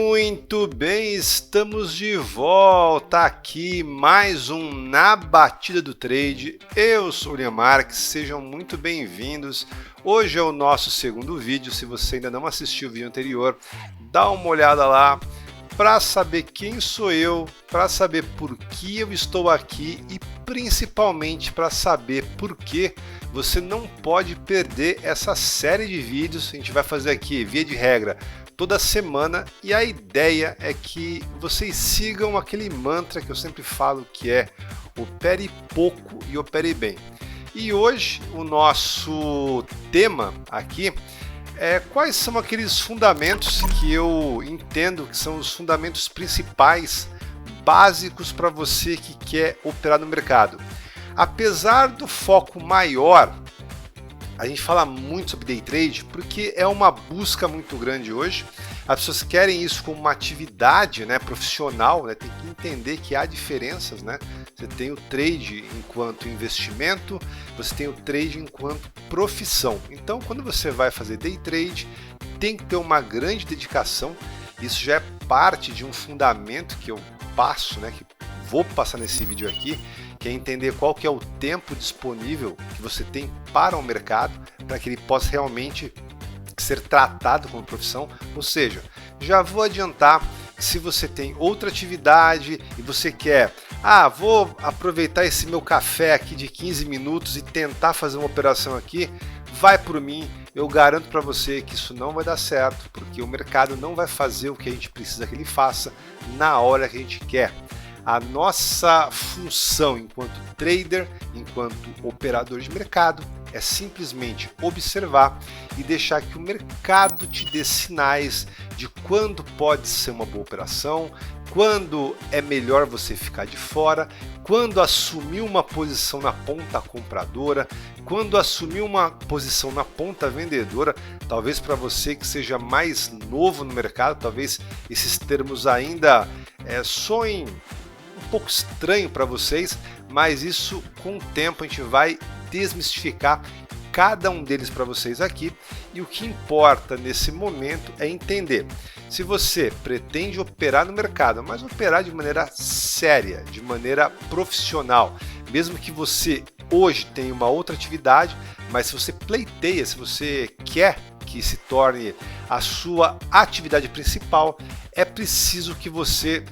Muito bem, estamos de volta aqui, mais um Na Batida do Trade. Eu sou o William Marques, sejam muito bem-vindos. Hoje é o nosso segundo vídeo, se você ainda não assistiu o vídeo anterior, dá uma olhada lá para saber quem sou eu, para saber por que eu estou aqui e principalmente para saber por que você não pode perder essa série de vídeos. A gente vai fazer aqui, via de regra, toda semana, e a ideia é que vocês sigam aquele mantra que eu sempre falo, que é opere pouco e opere bem. E hoje o nosso tema aqui é quais são aqueles fundamentos que eu entendo que são os fundamentos principais, básicos para você que quer operar no mercado. Apesar do foco maior, a gente fala muito sobre day trade porque é uma busca muito grande hoje. As pessoas querem isso como uma atividade, né, profissional, né? Tem que entender que há diferenças, né? Você tem o trade enquanto investimento, você tem o trade enquanto profissão. Então, quando você vai fazer day trade, tem que ter uma grande dedicação. Isso já é parte de um fundamento que eu passo, né, que vou passar nesse vídeo aqui, que é entender qual que é o tempo disponível que você tem para o mercado, para que ele possa realmente ser tratado como profissão. Ou seja, já vou adiantar que se você tem outra atividade e você quer, vou aproveitar esse meu café aqui de 15 minutos e tentar fazer uma operação aqui, vai por mim, eu garanto para você que isso não vai dar certo, porque o mercado não vai fazer o que a gente precisa que ele faça na hora que a gente quer. A nossa função enquanto trader, enquanto operador de mercado, é simplesmente observar e deixar que o mercado te dê sinais de quando pode ser uma boa operação, quando é melhor você ficar de fora, quando assumir uma posição na ponta compradora, quando assumir uma posição na ponta vendedora. Talvez para você que seja mais novo no mercado, talvez esses termos ainda soem um pouco estranho para vocês, mas isso com o tempo a gente vai desmistificar cada um deles para vocês aqui. E o que importa nesse momento é entender se você pretende operar no mercado, mas operar de maneira séria, de maneira profissional, mesmo que você hoje tenha uma outra atividade, mas se você pleiteia, se você quer que se torne a sua atividade principal, é preciso que você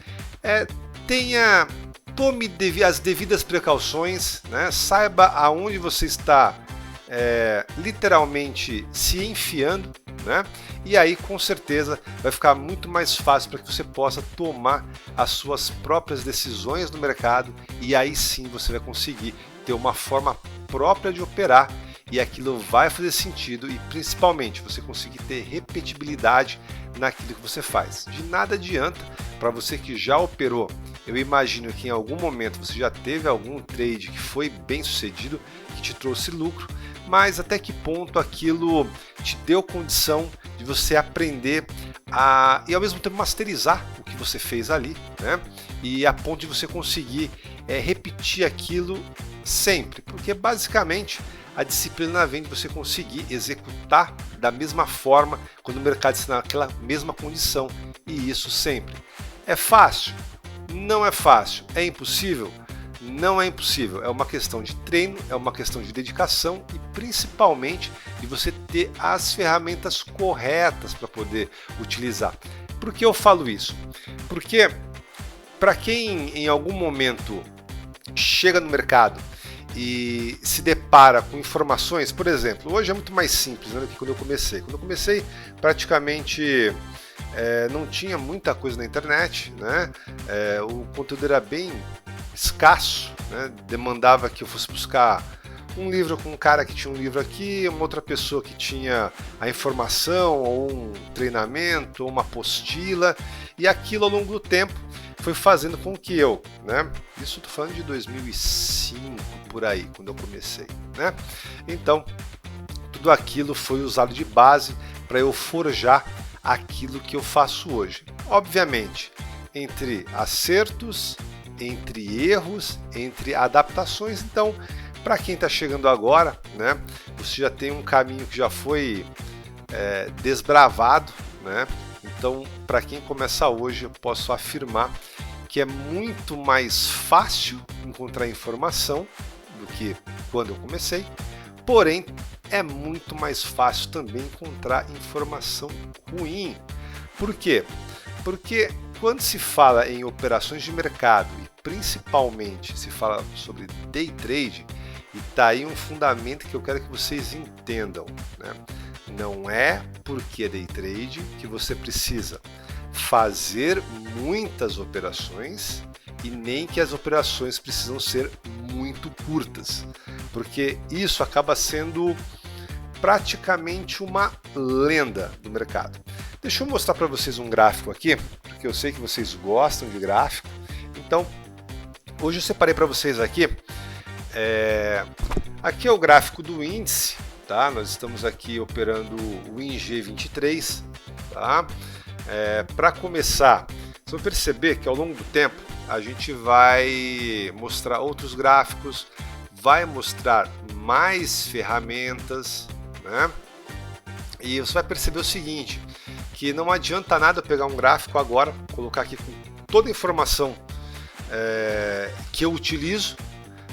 tome as devidas precauções, né? Saiba aonde você está literalmente se enfiando, né? E aí com certeza vai ficar muito mais fácil para que você possa tomar as suas próprias decisões no mercado, e aí sim você vai conseguir ter uma forma própria de operar, e aquilo vai fazer sentido e principalmente você conseguir ter repetibilidade naquilo que você faz. De nada adianta para você que já operou. Eu imagino que em algum momento você já teve algum trade que foi bem sucedido, que te trouxe lucro, mas até que ponto aquilo te deu condição de você aprender e ao mesmo tempo masterizar o que você fez ali, né? E a ponto de você conseguir repetir aquilo sempre, porque basicamente a disciplina vem de você conseguir executar da mesma forma quando o mercado está naquela mesma condição, e isso sempre. É fácil? Não é fácil. É impossível? Não é impossível. É uma questão de treino, é uma questão de dedicação e principalmente de você ter as ferramentas corretas para poder utilizar. Por que eu falo isso? Porque para quem em algum momento chega no mercado e se depara com informações, por exemplo, hoje é muito mais simples, né, do que quando eu comecei. Quando eu comecei, praticamente não tinha muita coisa na internet, né? O conteúdo era bem escasso, né? Demandava que eu fosse buscar um livro com um cara que tinha um livro aqui, uma outra pessoa que tinha a informação, ou um treinamento, ou uma apostila, e aquilo ao longo do tempo foi fazendo com que eu, né? Isso estou falando de 2005 por aí, quando eu comecei, né? Então, tudo aquilo foi usado de base para eu forjar aquilo que eu faço hoje. Obviamente, entre acertos, entre erros, entre adaptações. Então, para quem está chegando agora, né, você já tem um caminho que já foi desbravado, né? Então, para quem começa hoje, eu posso afirmar que é muito mais fácil encontrar informação do que quando eu comecei, porém é muito mais fácil também encontrar informação ruim. Por quê? Porque quando se fala em operações de mercado e principalmente se fala sobre day trade, e tá aí um fundamento que eu quero que vocês entendam, né? Não é porque é day trade que você precisa fazer muitas operações e nem que as operações precisam ser muito curtas, porque isso acaba sendo praticamente uma lenda do mercado. Deixa eu mostrar para vocês um gráfico aqui, porque eu sei que vocês gostam de gráfico. Então, hoje eu separei para vocês aqui. Aqui é o gráfico do índice, tá? Nós estamos aqui operando o ING23, tá? Para começar, vocês vão perceber que ao longo do tempo a gente vai mostrar outros gráficos, vai mostrar mais ferramentas, né? E você vai perceber o seguinte, que não adianta nada pegar um gráfico agora, colocar aqui com toda a informação que eu utilizo,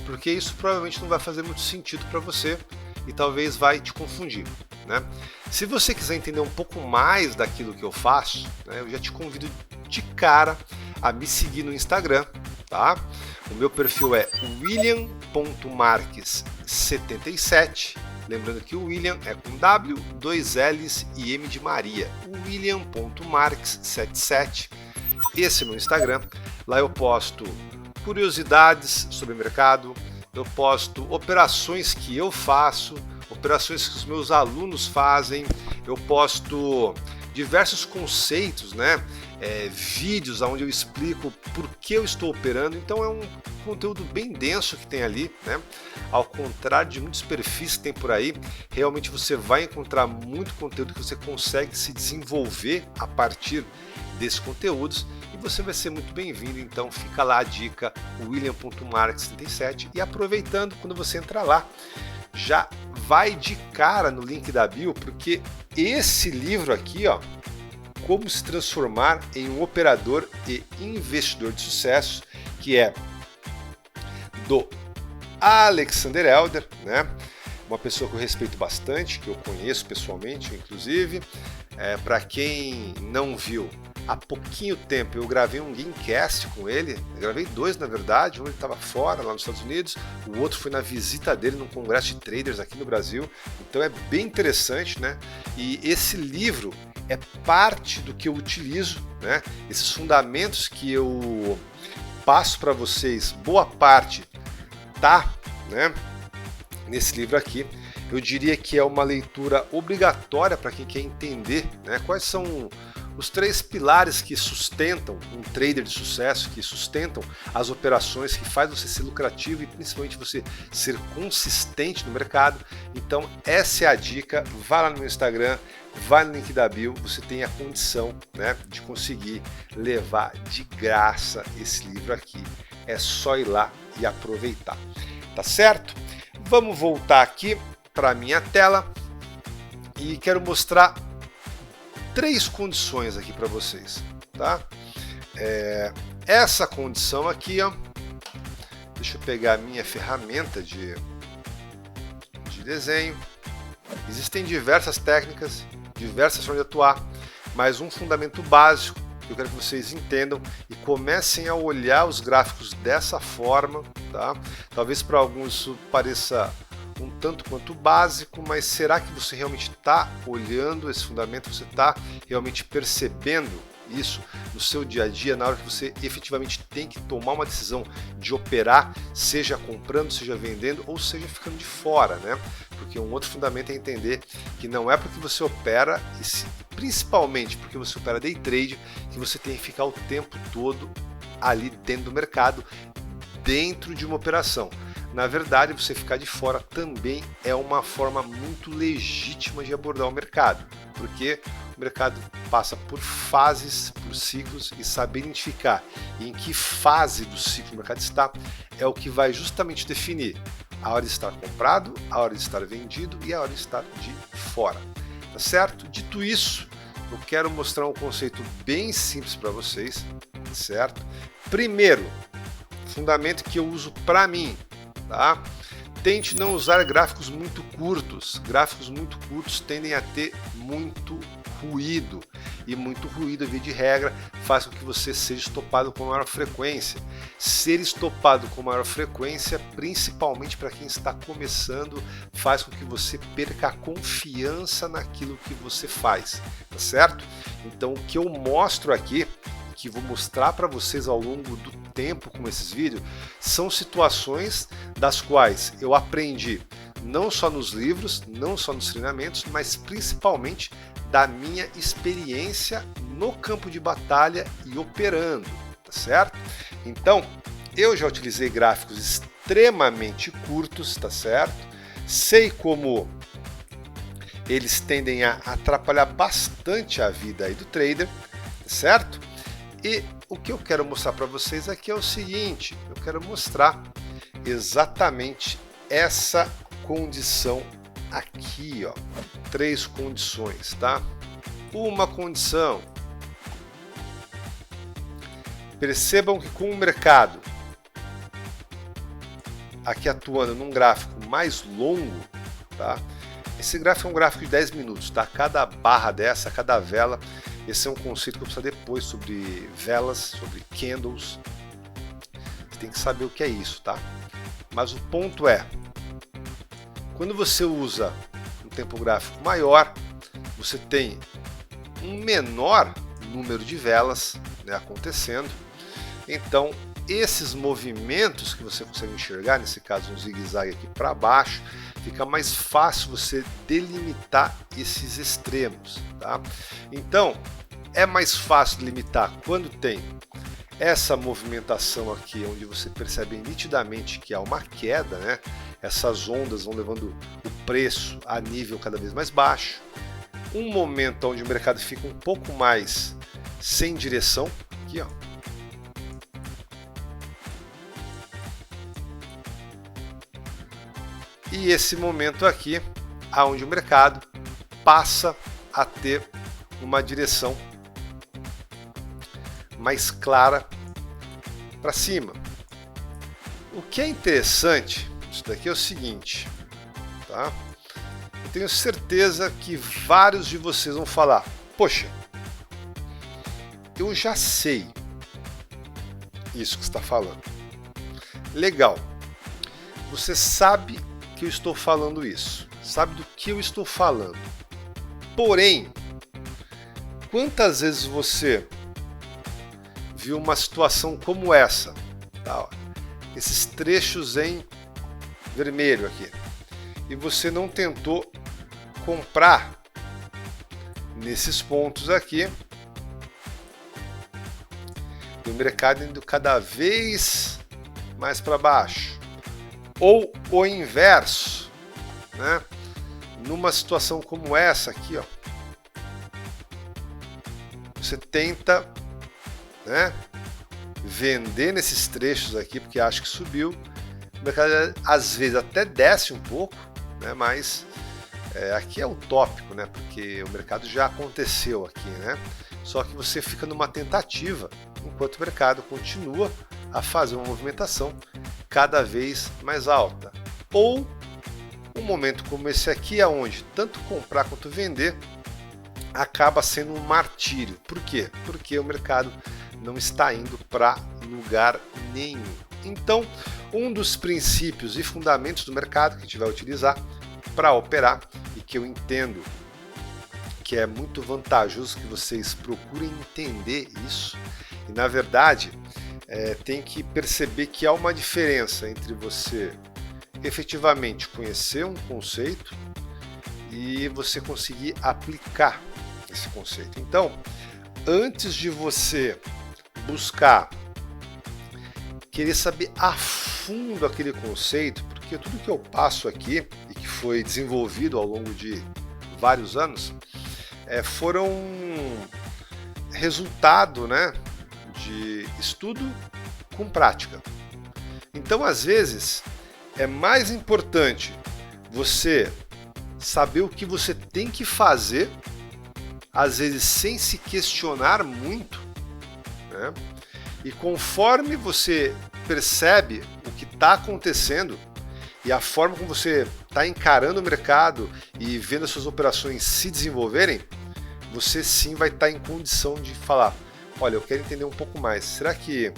porque isso provavelmente não vai fazer muito sentido para você e talvez vai te confundir, né? Se você quiser entender um pouco mais daquilo que eu faço, né, eu já te convido de cara a me seguir no Instagram, tá? O meu perfil é william.marques77, lembrando que o William é com W, 2 L's e M de Maria, william.marques77, esse é meu Instagram. Lá eu posto curiosidades sobre o mercado, eu posto operações que eu faço, operações que os meus alunos fazem, eu posto diversos conceitos, né? Vídeos onde eu explico por que eu estou operando, então é um conteúdo bem denso que tem ali, né? Ao contrário de muitos perfis que tem por aí, realmente você vai encontrar muito conteúdo que você consegue se desenvolver a partir desses conteúdos e você vai ser muito bem-vindo. Então fica lá a dica, william.marques77, e aproveitando, quando você entrar lá, já vai de cara no link da bio, porque esse livro aqui, ó, Como se transformar em um operador e investidor de sucesso, que é do Alexander Elder, né? Uma pessoa que eu respeito bastante, que eu conheço pessoalmente, inclusive. Para quem não viu, há pouquinho tempo eu gravei um Gamecast com ele, eu gravei 2 na verdade, um ele estava fora, lá nos Estados Unidos, o outro foi na visita dele num congresso de traders aqui no Brasil, então é bem interessante, né? E esse livro é parte do que eu utilizo, né? Esses fundamentos que eu passo para vocês, boa parte tá, né, nesse livro aqui. Eu diria que é uma leitura obrigatória para quem quer entender, né, quais são os 3 pilares que sustentam um trader de sucesso, que sustentam as operações, que faz você ser lucrativo e principalmente você ser consistente no mercado. Então essa é a dica, vá lá no meu Instagram, vai no link da bio, você tem a condição, né, de conseguir levar de graça esse livro aqui. É só ir lá e aproveitar, tá certo? Vamos voltar aqui para a minha tela e quero mostrar 3 condições aqui para vocês, tá? Essa condição aqui, ó, deixa eu pegar a minha ferramenta de desenho. Existem diversas técnicas, diversas formas de atuar, mas um fundamento básico que eu quero que vocês entendam e comecem a olhar os gráficos dessa forma, tá? Talvez para alguns isso pareça um tanto quanto básico, mas será que você realmente está olhando esse fundamento? Você está realmente percebendo isso no seu dia a dia, na hora que você efetivamente tem que tomar uma decisão de operar, seja comprando, seja vendendo, ou seja ficando de fora, né? Porque um outro fundamento é entender que não é porque você opera, e principalmente porque você opera day trade, que você tem que ficar o tempo todo ali dentro do mercado, dentro de uma operação. Na verdade, você ficar de fora também é uma forma muito legítima de abordar o mercado, porque o mercado passa por fases, por ciclos, e saber identificar em que fase do ciclo o mercado está é o que vai justamente definir a hora de estar comprado, a hora de estar vendido e a hora de estar de fora, tá certo? Dito isso, eu quero mostrar um conceito bem simples para vocês, certo? Primeiro, fundamento que eu uso para mim, tá? Tente não usar gráficos muito curtos. Gráficos muito curtos tendem a ter muito ruído. E muito ruído, via de regra, faz com que você seja estopado com maior frequência. Ser estopado com maior frequência, principalmente para quem está começando, faz com que você perca a confiança naquilo que você faz, tá certo? Então, o que eu mostro aqui, que vou mostrar para vocês ao longo do tempo com esses vídeos, são situações das quais eu aprendi não só nos livros, não só nos treinamentos, mas principalmente da minha experiência no campo de batalha e operando, tá certo? Então, eu já utilizei gráficos extremamente curtos, tá certo? Sei como eles tendem a atrapalhar bastante a vida aí do trader, certo? E o que eu quero mostrar para vocês aqui é o seguinte, eu quero mostrar exatamente essa condição aqui, ó. 3 condições, tá? Uma condição. Percebam que com o mercado aqui atuando num gráfico mais longo, tá? Esse gráfico é um gráfico de 10 minutos, tá? Cada barra dessa, cada vela, esse é um conceito que eu preciso depois sobre velas, sobre candles. Você tem que saber o que é isso, tá? Mas o ponto é, quando você usa um tempo gráfico maior, você tem um menor número de velas, né, acontecendo. Então, esses movimentos que você consegue enxergar, nesse caso um zigue-zague aqui para baixo, fica mais fácil você delimitar esses extremos, tá? Então, é mais fácil delimitar quando tem essa movimentação aqui, onde você percebe nitidamente que há uma queda, né? Essas ondas vão levando o preço a nível cada vez mais baixo. Um momento onde o mercado fica um pouco mais sem direção, aqui, ó. E esse momento aqui, aonde o mercado passa a ter uma direção mais clara para cima. O que é interessante, isso daqui é o seguinte, tá? Eu tenho certeza que vários de vocês vão falar, poxa, eu já sei isso que você está falando. Legal, você sabe que eu estou falando isso, sabe do que eu estou falando. Porém, quantas vezes você viu uma situação como essa, tá? Esses trechos em vermelho aqui, e você não tentou comprar nesses pontos aqui, e o mercado indo cada vez mais para baixo, ou o inverso, né? Numa situação como essa aqui, ó, você tenta, né, vender nesses trechos aqui porque acha que subiu, o mercado às vezes até desce um pouco, né, mas aqui é utópico, né, porque o mercado já aconteceu aqui, né, só que você fica numa tentativa enquanto o mercado continua a fazer uma movimentação cada vez mais alta, ou um momento como esse aqui, aonde tanto comprar quanto vender acaba sendo um martírio. Por quê? Porque o mercado não está indo para lugar nenhum. Então, um dos princípios e fundamentos do mercado que a gente vai utilizar para operar, e que eu entendo que é muito vantajoso que vocês procurem entender isso, e na verdade tem que perceber que há uma diferença entre você efetivamente conhecer um conceito e você conseguir aplicar esse conceito. Então, antes de você buscar querer saber a fundo aquele conceito, porque tudo que eu passo aqui e que foi desenvolvido ao longo de vários anos foram resultado, né, de estudo com prática. Então, às vezes, é mais importante você saber o que você tem que fazer às vezes sem se questionar muito, né? E conforme você percebe o que está acontecendo e a forma como você está encarando o mercado e vendo as suas operações se desenvolverem, você sim vai estar em condição de falar, olha, eu quero entender um pouco mais. Será que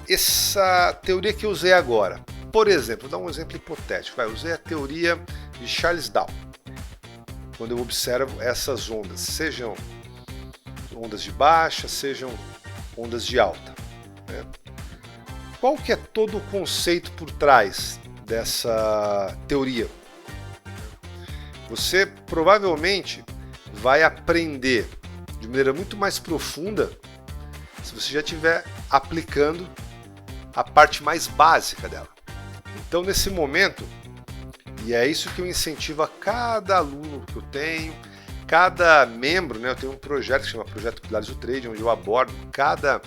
essa teoria que eu usei agora, por exemplo, vou dar um exemplo hipotético, eu usei a teoria de Charles Dow, quando eu observo essas ondas, sejam ondas de baixa, sejam ondas de alta, né? Qual que é todo o conceito por trás dessa teoria? Você provavelmente vai aprender de maneira muito mais profunda se você já estiver aplicando a parte mais básica dela. Então, nesse momento, e é isso que eu incentivo a cada aluno que eu tenho, cada membro, né? Eu tenho um projeto que se chama Projeto Pilares do Trade, onde eu abordo cada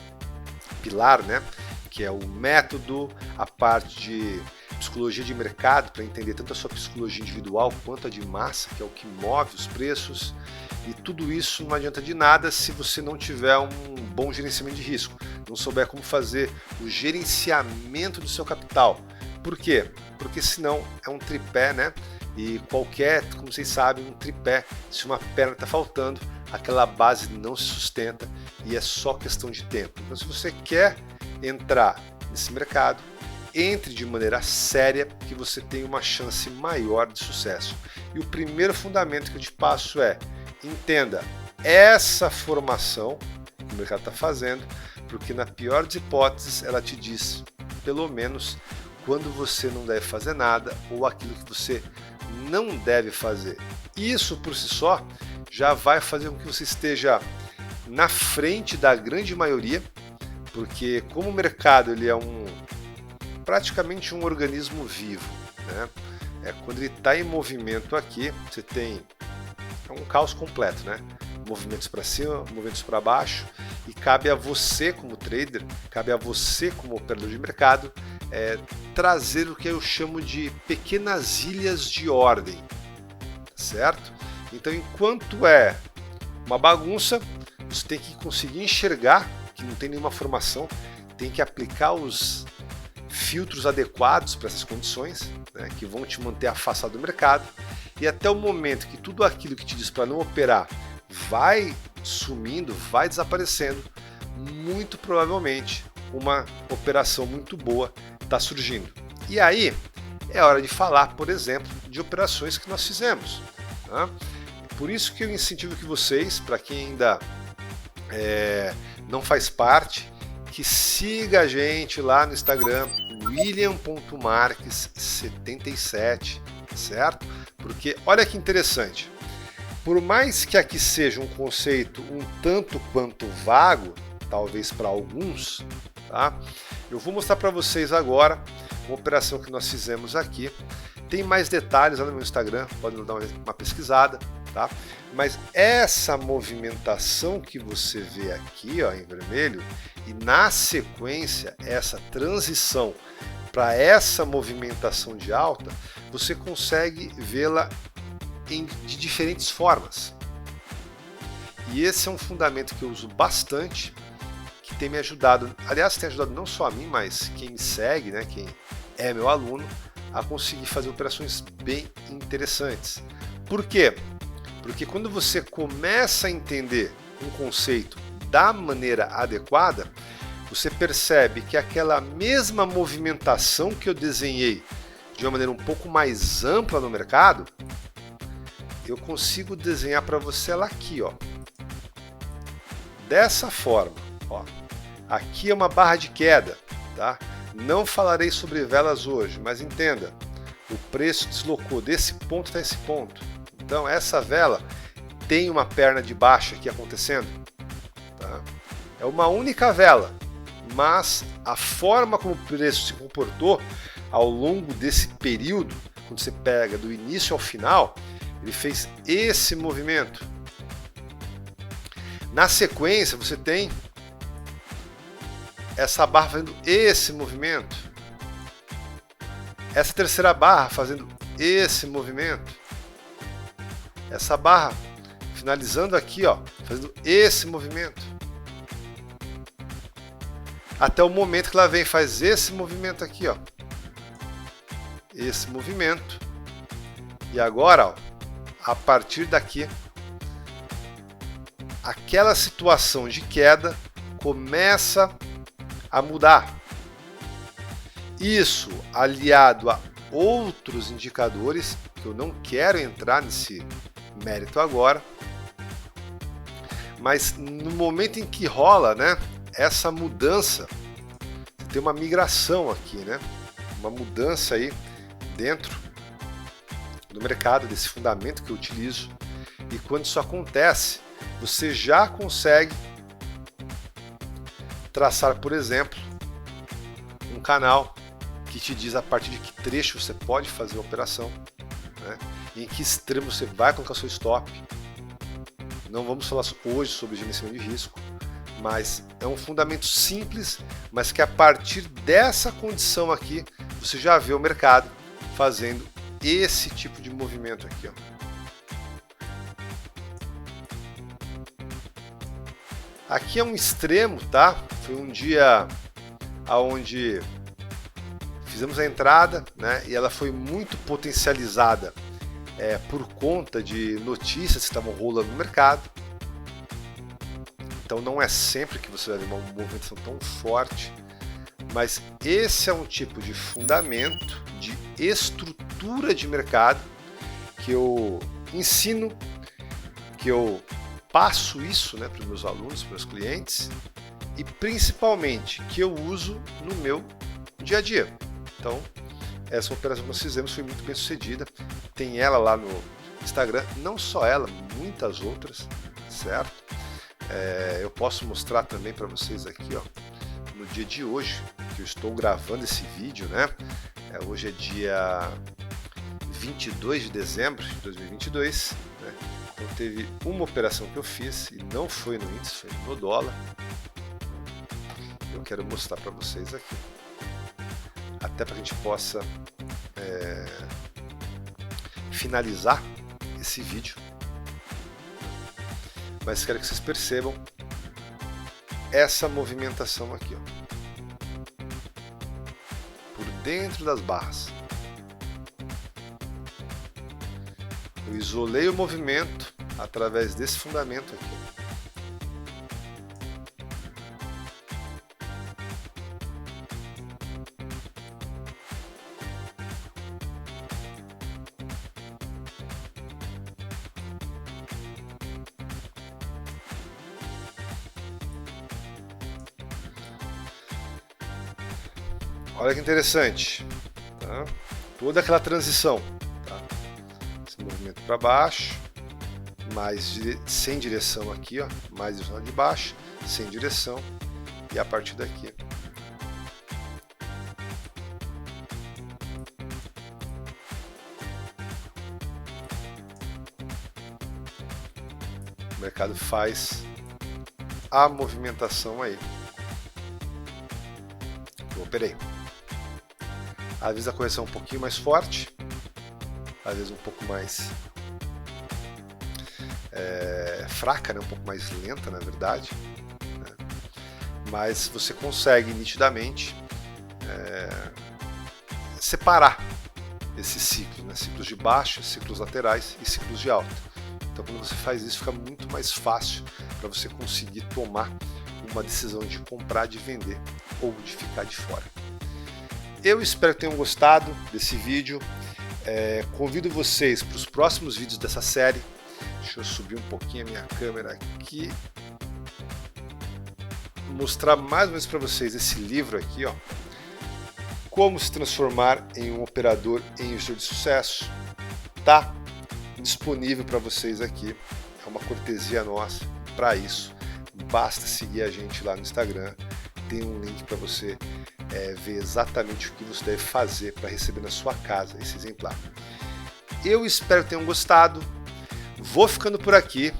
pilar, né? Que é o método, a parte de psicologia de mercado, para entender tanto a sua psicologia individual quanto a de massa, que é o que move os preços. E tudo isso não adianta de nada se você não tiver um bom gerenciamento de risco, não souber como fazer o gerenciamento do seu capital. Por quê? Porque senão é um tripé, né? E qualquer, como vocês sabem, um tripé, se uma perna está faltando, aquela base não se sustenta e é só questão de tempo. Então, se você quer entrar nesse mercado, entre de maneira séria, que você tem uma chance maior de sucesso. E o primeiro fundamento que eu te passo é: entenda essa formação que o mercado está fazendo, porque na pior das hipóteses ela te diz, pelo menos, quando você não deve fazer nada ou aquilo que você não deve fazer. Isso por si só já vai fazer com que você esteja na frente da grande maioria, porque como o mercado ele é praticamente um organismo vivo, né? Quando ele está em movimento aqui, você tem um caos completo, né? Movimentos para cima, movimentos para baixo, e cabe a você como trader, cabe a você como operador de mercado, trazer o que eu chamo de pequenas ilhas de ordem, certo? Então, enquanto é uma bagunça, você tem que conseguir enxergar que não tem nenhuma formação, tem que aplicar os filtros adequados para essas condições, né, que vão te manter afastado do mercado, e até o momento que tudo aquilo que te diz para não operar vai sumindo, vai desaparecendo, muito provavelmente uma operação muito boa está surgindo. E aí é hora de falar, por exemplo, de operações que nós fizemos, tá? Por isso que eu incentivo que vocês, para quem ainda não faz parte, que siga a gente lá no Instagram, william.marques77, certo? Porque olha que interessante, por mais que aqui seja um conceito um tanto quanto vago, talvez para alguns, tá? Eu vou mostrar para vocês agora uma operação que nós fizemos aqui. Tem mais detalhes lá no meu Instagram, podem dar uma pesquisada, tá? Mas essa movimentação que você vê aqui, ó, em vermelho, e na sequência essa transição para essa movimentação de alta, você consegue vê-la de diferentes formas. E esse é um fundamento que eu uso bastante, que tem me ajudado, aliás, tem ajudado não só a mim, mas quem me segue, né, quem é meu aluno, a conseguir fazer operações bem interessantes. Por quê? Porque quando você começa a entender um conceito da maneira adequada, você percebe que aquela mesma movimentação que eu desenhei de uma maneira um pouco mais ampla no mercado, eu consigo desenhar para você ela aqui, ó, dessa forma, ó. Aqui é uma barra de queda, tá? Não falarei sobre velas hoje, mas entenda, o preço deslocou desse ponto até esse ponto. Então essa vela tem uma perna de baixa aqui acontecendo, tá? É uma única vela, mas a forma como o preço se comportou ao longo desse período, quando você pega do início ao final, ele fez esse movimento. Na sequência você tem essa barra fazendo esse movimento, essa terceira barra fazendo esse movimento, essa barra finalizando aqui, ó, fazendo esse movimento. Até o momento que ela vem e faz esse movimento aqui, ó. Esse movimento. E agora, ó, a partir daqui, aquela situação de queda começa a mudar. Isso aliado a outros indicadores, que eu não quero entrar nesse mérito agora, mas no momento em que rola, né, essa mudança, tem uma migração aqui, né, uma mudança aí dentro do mercado, desse fundamento que eu utilizo, e quando isso acontece, você já consegue traçar, por exemplo, um canal que te diz a partir de que trecho você pode fazer a operação, né? E em que extremo você vai colocar seu stop. Não vamos falar hoje sobre gerenciamento de risco, mas é um fundamento simples, mas que a partir dessa condição aqui, você já vê o mercado fazendo esse tipo de movimento aqui, ó. Aqui é um extremo, tá? Foi um dia onde fizemos a entrada, né? E ela foi muito potencializada por conta de notícias que estavam rolando no mercado. Então não é sempre que você vai ver uma movimentação tão forte, mas esse é um tipo de fundamento, de estrutura de mercado que eu ensino, que eu passo isso, né, para os meus alunos, para os meus clientes, e principalmente que eu uso no meu dia a dia. Então, essa operação que nós fizemos foi muito bem sucedida. Tem ela lá no Instagram, não só ela, muitas outras, certo? Eu posso mostrar também para vocês aqui, ó, no dia de hoje, que eu estou gravando esse vídeo, né? Hoje é dia 22 de dezembro de 2022, né? Então teve uma operação que eu fiz e não foi no índice, foi no dólar. Eu quero mostrar para vocês aqui, até para que a gente possa finalizar esse vídeo. Mas quero que vocês percebam essa movimentação aqui, ó, por dentro das barras. Eu isolei o movimento através desse fundamento aqui. Olha que interessante, tá? Toda aquela transição, tá? Esse movimento para baixo, sem direção aqui, ó, mais direção de baixo, sem direção, e a partir daqui. O mercado faz a movimentação aí. Eu operei. Às vezes a correção é um pouquinho mais forte, às vezes um pouco mais fraca, né? Um pouco mais lenta, na verdade, né? Mas você consegue nitidamente separar esses ciclos, né? Ciclos de baixa, ciclos laterais e ciclos de alta. Então quando você faz isso, fica muito mais fácil para você conseguir tomar uma decisão de comprar, de vender ou de ficar de fora. Eu espero que tenham gostado desse vídeo. Convido vocês para os próximos vídeos dessa série. Deixa eu subir um pouquinho a minha câmera aqui. Mostrar mais ou menos para vocês esse livro aqui, ó. Como se transformar em um operador em investidor de sucesso. Tá disponível para vocês aqui. É uma cortesia nossa. Para isso, basta seguir a gente lá no Instagram. Tem um link para você ver exatamente o que você deve fazer para receber na sua casa esse exemplar. Eu espero que tenham gostado. Vou ficando por aqui.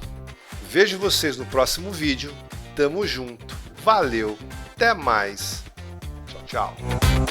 Vejo vocês no próximo vídeo. Tamo junto. Valeu. Até mais. Tchau, tchau.